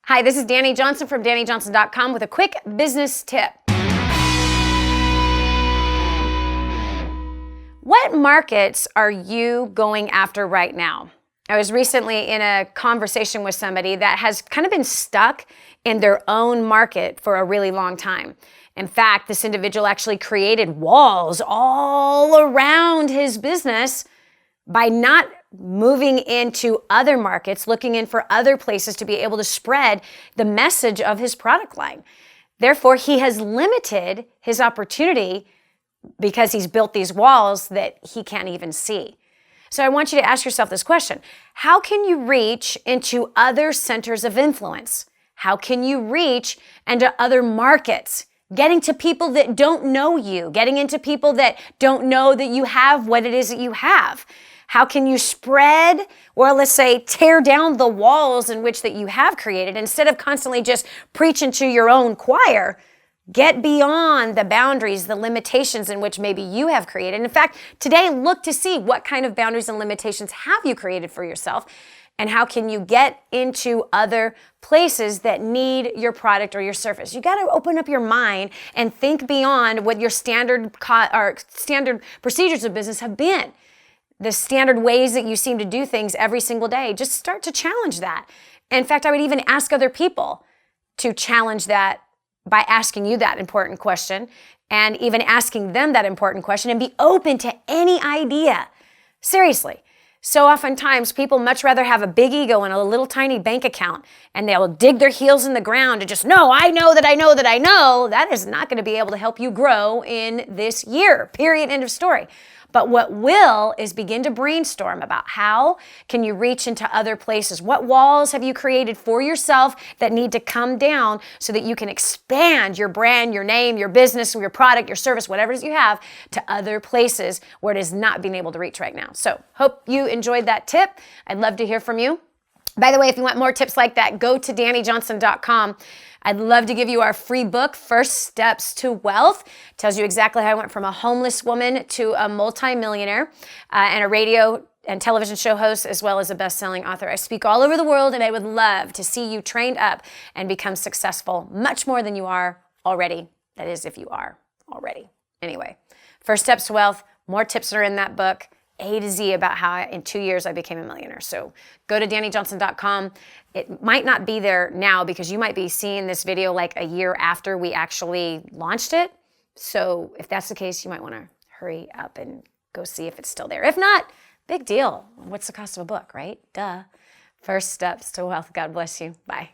Hi, this is Dani Johnson from DaniJohnson.com with a quick business tip. What markets are you going after right now? I was recently in a conversation with somebody that has kind of been stuck in their own market for a really long time. In fact, this individual actually created walls all around his business by not moving into other markets, looking in for other places to be able to spread the message of his product line. Therefore, he has limited his opportunity because he's built these walls that he can't even see. So I want you to ask yourself this question. How can you reach into other centers of influence? How can you reach into other markets? Getting to people that don't know you, getting into people that don't know that you have what it is that you have. How can you spread, or let's say tear down the walls in which that you have created instead of constantly just preaching to your own choir? Get beyond the boundaries, the limitations in which maybe you have created. In fact, today look to see what kind of boundaries and limitations have you created for yourself, and how can you get into other places that need your product or your service. You got to open up your mind and think beyond what your standard procedures of business have been. The standard ways that you seem to do things every single day. Just start to challenge that. In fact, I would even ask other people to challenge that by asking you that important question and even asking them that important question, and be open to any idea. Seriously. So oftentimes people much rather have a big ego and a little tiny bank account, and they'll dig their heels in the ground and just, no, I know that I know that I know. That is not going to be able to help you grow in this year, period, end of story. But what will is begin to brainstorm about how can you reach into other places? What walls have you created for yourself that need to come down so that you can expand your brand, your name, your business, your product, your service, whatever it is you have, to other places where it is not being able to reach right now. So hope you enjoyed that tip. I'd love to hear from you. By the way, if you want more tips like that, go to DaniJohnson.com. I'd love to give you our free book, First Steps to Wealth. It tells you exactly how I went from a homeless woman to a multimillionaire and a radio and television show host, as well as a best-selling author. I speak all over the world, and I would love to see you trained up and become successful much more than you are already. That is, if you are already. Anyway, First Steps to Wealth, more tips are in that book. A to Z about how in 2 years I became a millionaire. So go to DaniJohnson.com. It might not be there now because you might be seeing this video like a year after we actually launched it. So if that's the case, you might want to hurry up and go see if it's still there. If not, big deal. What's the cost of a book, right? Duh. First Steps to Wealth. God bless you. Bye.